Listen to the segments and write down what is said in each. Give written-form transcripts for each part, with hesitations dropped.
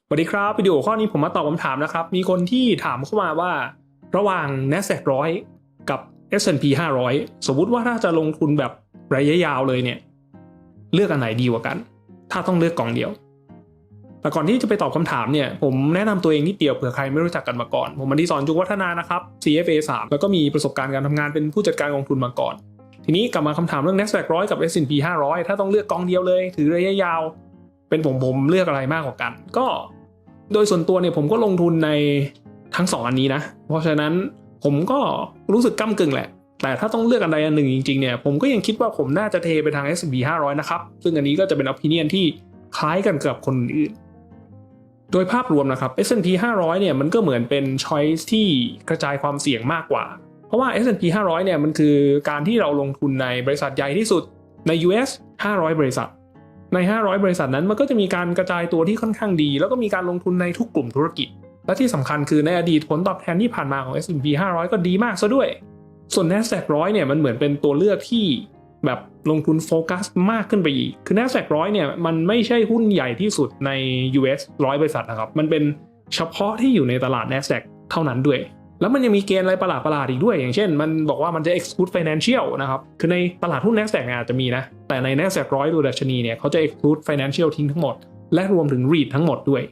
สวัสดีครับวิดีโอข้อนี้ผมมาตอบคำถามนะครับมีคนที่ถามเข้ามาว่าระหว่าง NASDAQ 100กับ S&P 500สมมุติว่าถ้าจะลงทุนแบบระยะยาวเลยเนี่ยเลือกอันไหนดีกว่ากันถ้าต้องเลือกกองเดียวแต่ก่อนที่จะไปตอบคำถามเนี่ยผมแนะนำตัวเองนิดเดียวเผื่อใครไม่รู้จักกันมาก่อนผมอดิศร จุกวัฒนานะครับ CFA 3แล้วก็มีประสบการณ์การทำงานเป็นผู้จัดการกองทุนมาก่อนทีนี้กลับมาคำถามเรื่อง NASDAQ 100กับ S&P 500ถ้าต้องเลือกกองเดียวเลยถือระยะยาวเป็นผมเลือกอะไรมากกว่ากันก็โดยส่วนตัวเนี่ยผมก็ลงทุนในทั้ง2อันนี้นะเพราะฉะนั้นผมก็รู้สึกก้ำกึ่งแหละแต่ถ้าต้องเลือกอันใดอันหนึ่งจริงๆเนี่ยผมก็ยังคิดว่าผมน่าจะเทไปทาง S&P 500นะครับซึ่งอันนี้ก็จะเป็น opinion ที่คล้ายกันกับคนอื่นโดยภาพรวมนะครับ S&P 500เนี่ยมันก็เหมือนเป็น choice ที่กระจายความเสี่ยงมากกว่าเพราะว่า S&P 500เนี่ยมันคือการที่เราลงทุนในบริษัทใหญ่ที่สุดใน US 500 บริษัทใน500บริษัทนั้นมันก็จะมีการกระจายตัวที่ค่อนข้างดีแล้วก็มีการลงทุนในทุกกลุ่มธุรกิจและที่สำคัญคือในอดีตผลตอบแทนที่ผ่านมาของ S&P 500ก็ดีมากซะด้วยส่วน NASDAQ 100เนี่ยมันเหมือนเป็นตัวเลือกที่แบบลงทุนโฟกัสมากขึ้นไปอีกคือ NASDAQ 100เนี่ยมันไม่ใช่หุ้นใหญ่ที่สุดใน US 100บริษัทนะครับมันเป็นเฉพาะที่อยู่ในตลาด NASDAQ เท่านั้นด้วยแล้วมันยังมีเกณฑ์อะไรประหลาดอีกด้วยอย่างเช่นมันบอกว่ามันจะ exclude financial นะครับคือในตลาดหุ้น NASDAQ อาจจะมีนะแต่ใน NASDAQ 100ดูดัชนีเนี่ยเขาจะ exclude financial ทิ้งทั้งหมดและรวมถึง REIT ทั้งหมดด้วย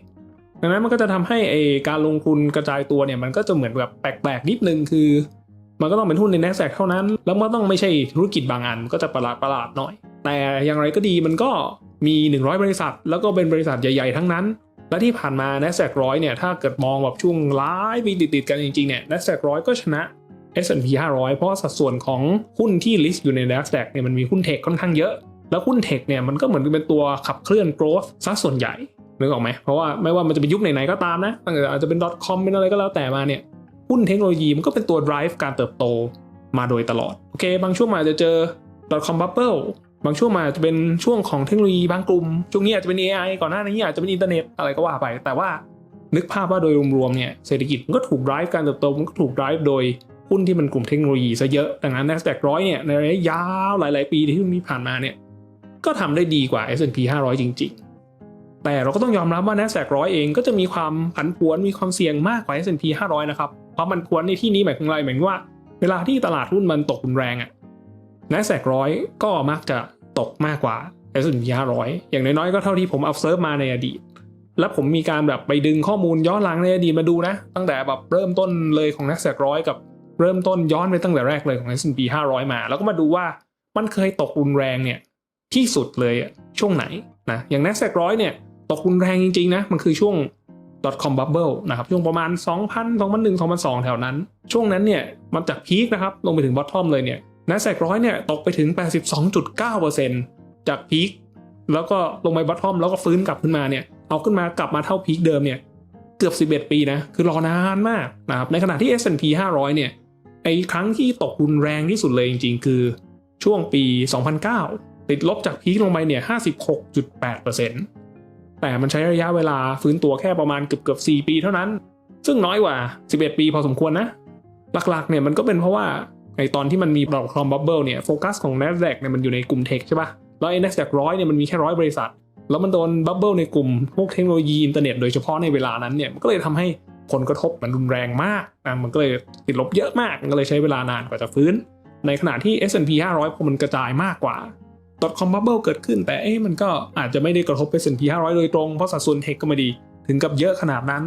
ดังนั้นมันก็จะทำให้การลงทุนกระจายตัวเนี่ยมันก็จะเหมือนแบบแปลกๆนิดนึงคือมันก็ต้องเป็นหุ้นใน NASDAQ เท่านั้นแล้วมันต้องไม่ใช่ธุรกิจบางอันก็จะประหลาดหน่อยแต่อย่างไรก็ดีมันก็มี100บริษัทแล้วก็เป็นบริษัทใหญ่ๆทั้งนั้นและที่ผ่านมา NASDAQ 100เนี่ยถ้าเกิดมองแบบช่วงหลายปีติดๆกันจริงๆเนี่ย NASDAQ 100ก็ชนะ S&P 500เพราะสัดส่วนของหุ้นที่ลิสต์อยู่ใน NASDAQ เนี่ยมันมีหุ้นเทคค่อนข้างเยอะแล้วหุ้นเทคเนี่ยมันก็เหมือนเป็นตัวขับเคลื่อน growth ซะส่วนใหญ่นึกออกไหมเพราะว่าไม่ว่ามันจะเป็นยุคไหนๆก็ตามนะตั้งแต่อาจจะเป็น .com เป็นอะไรก็แล้วแต่มาเนี่ยหุ้นเทคโนโลยีมันก็เป็นตัว drive การเติบโตมาโดยตลอดโอเคบางช่วงอาจจะเจอ .com bubble บางช่วงอาจจะเป็นช่วงของเทคโนโลยีบางกลุ่มช่วงนี้อาจจะเป็น AI ก่อนหน้านี้อาจจะเป็นอินเทอร์เน็ตอะไรก็ว่าไปแต่ว่านึกภาพว่าโดยรวมๆเนี่ยเศรษฐกิจมันก็ถูก drive การเติบโตมันก็ถูก drive โดยหุ้นที่มันกลุ่มเทคโนโลยีซะเยอะดังนั้น NASDAQ 100เนี่ยในระยะยาวหลายๆปีที่ผ่านมาเนี่ยก็ทำได้ดีกว่า S&P 500จริงๆแต่เราก็ต้องยอมรับว่า NASDAQ 100เองก็จะมีความผันผวนมีความเสี่ยงมากกว่า S&P 500นะครับเพราะมันผวนในที่นี้หมายถึงอะไรหมายถึงว่าเวลาที่ตลาดหุ้นมันตกรุนแรงNASDAQ 100ก็มักจะตกมากกว่า S&P 500อย่างน้อยๆก็เท่าที่ผม observe มาในอดีตและผมมีการแบบไปดึงข้อมูลย้อนหลังในอดีตมาดูนะตั้งแต่แบบเริ่มต้นเลยของ NASDAQ 100กับเริ่มต้นย้อนไปตั้งแต่แรกเลยของ S&P 500มาแล้วก็มาดูว่ามันเคยตกรุนแรงเนี่ยที่สุดเลยช่วงไหนนะอย่าง NASDAQ 100เนี่ยตกรุนแรงจริงๆนะมันคือช่วง .com bubble นะครับช่วงประมาณ 2000 2001 2002แถวนั้นช่วงนั้นเนี่ยมันจากพีคนะครับลงไปถึง bottom เลยเนี่ยNASDAQ 100เนี่ยตกไปถึง 82.9% จากพีคแล้วก็ลงไปบอททอมแล้วก็ฟื้นกลับขึ้นมาเนี่ยเอาขึ้นมากลับมาเท่าพีคเดิมเนี่ยเกือบ11ปีนะคือรอนานมากนะครับในขณะที่ S&P 500เนี่ยไอ้ครั้งที่ตกรุนแรงที่สุดเลยจริงๆคือช่วงปี 2009 ติดลบจากพีคลงไปเนี่ย 56.8% แต่มันใช้ระยะเวลาฟื้นตัวแค่ประมาณเกือบ4ปีเท่านั้นซึ่งน้อยกว่า11ปีพอสมควรนะหลักๆเนี่ยมันก็เป็นเพราะว่าในตอนที่มันมี.com bubble เนี่ยโฟกัสของ NASDAQ เนี่ยมันอยู่ในกลุ่มเทคใช่ป่ะแล้วไอ้ NASDAQ 100เนี่ยมันมีแค่100บริษัทแล้วมันโดนบับเบิลในกลุ่มพวกเทคโนโลยีอินเทอร์เน็ตโดยเฉพาะในเวลานั้นเนี่ยมันก็เลยทำให้ผลกระทบมันรุนแรงมากมันก็เลยติดลบเยอะมากมันก็เลยใช้เวลานานกว่าจะฟื้นในขณะที่ S&P 500พอมันกระจายมากกว่า .com bubble เกิดขึ้นแต่มันก็อาจจะไม่ได้กระทบ S&P 500โดยตรงเพราะสัดส่วนเทคก็ไม่ดีถึงกับเยอะขนาดนั้น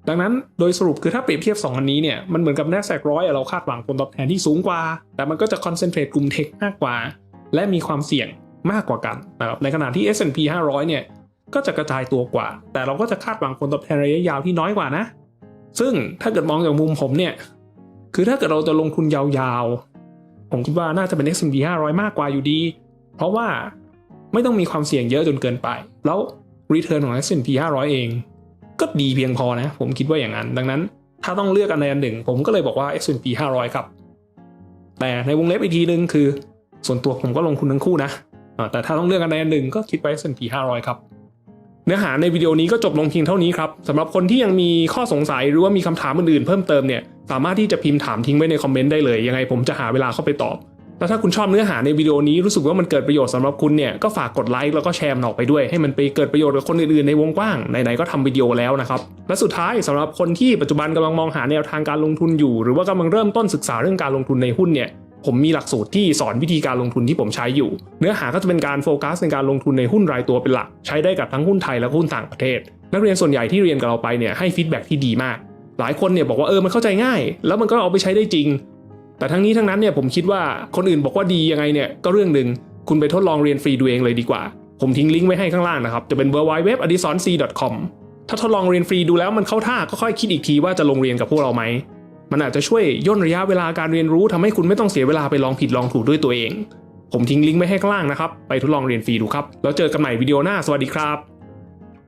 ดังนั้นโดยสรุปคือถ้าเปรียบเทียบ2อันนี้เนี่ยมันเหมือนกับ NASDAQ 100เราคาดหวังผลตอบแทนที่สูงกว่าแต่มันก็จะคอนเซนเทรตกลุ่มเทคมากกว่าและมีความเสี่ยงมากกว่ากันนะครับในขณะที่ S&P 500เนี่ยก็จะกระจายตัวกว่าแต่เราก็จะคาดหวังผลตอบแทนระยะยาวที่น้อยกว่านะซึ่งถ้าเกิดมองจากมุมผมเนี่ยคือถ้าเกิดเราจะลงทุนยาวๆผมคิดว่าน่าจะเป็น S&P 500มากกว่าอยู่ดีเพราะว่าไม่ต้องมีความเสี่ยงเยอะจนเกินไปแล้ว return ของ S&P 500เองก็ดีเพียงพอนะผมคิดว่าอย่างนั้นดังนั้นถ้าต้องเลือกอันใดอันหนึ่งผมก็เลยบอกว่า S&P 500ครับแต่ในวงเล็บอีกทีนึงคือส่วนตัวผมก็ลงทุนทั้งคู่นะแต่ถ้าต้องเลือกอันใดอันหนึ่งก็คิดไป S&P 500ครับเนื้อหาในวิดีโอนี้ก็จบลงเพียงเท่านี้ครับสำหรับคนที่ยังมีข้อสงสัยหรือว่ามีคำถามอื่นๆเพิ่มเติมเนี่ยสามารถที่จะพิมพ์ถามทิ้งไว้ในคอมเมนต์ได้เลยยังไงผมจะหาเวลาเข้าไปตอบ แล้วถ้าคุณชอบเนื้อหาในวิดีโอนี้รู้สึกว่ามันเกิดประโยชน์สำหรับคุณเนี่ยก็ฝากกดไลค์แล้วก็แชร์มันออกไปด้วยให้มันไปเกิดประโยชน์กับคนอื่นๆในวงกว้างไหนๆก็ทำวิดีโอแล้วนะครับและสุดท้ายสำหรับคนที่ปัจจุบันกำลังมองหาแนวทางการลงทุนอยู่หรือว่ากำลังเริ่มต้นศึกษาเรื่องการลงทุนในหุ้นเนี่ยผมมีหลักสูตรที่สอนวิธีการลงทุนที่ผมใช้อยู่เนื้อหาก็จะเป็นการโฟกัสในการลงทุนในหุ้นรายตัวเป็นหลักใช้ได้กับทั้งหุ้นไทยและหุ้นต่างประเทศนักเรียนส่วนใหญ่ที่เรียนกับเราไปเนี่ยให้ฟีดแบ็กที่ดีมากหลายคนเนี่ยบอกว่ามันเข้าใจง่ายแล้วมันก็เอาไปใช้ได้จริงแต่ทั้งนี้ทั้งนั้นเนี่ยผมคิดว่าคนอื่นบอกว่าดียังไงเนี่ยก็เรื่องนึงคุณไปทดลองเรียนฟรีดูเองเลยดีกว่าผมทิ้งลิงก์ไว้ให้ข้างล่างนะครับจะเป็น www.adisonc.com ถ้าทดลองเรียนฟรีดูแล้วมันเข้าท่าก็ค่อยคิดอีกทีว่าจะลงเรียนกับพวกเราไหมมันอาจจะช่วยย่นระยะเวลาการเรียนรู้ทำให้คุณไม่ต้องเสียเวลาไปลองผิดลองถูกด้วยตัวเองผมทิ้งลิงก์ไว้ให้ข้างล่างนะครับไปทดลองเรียนฟรีดูครับแล้วเจอกันใหม่วิดีโอหน้าสวัสดีครับ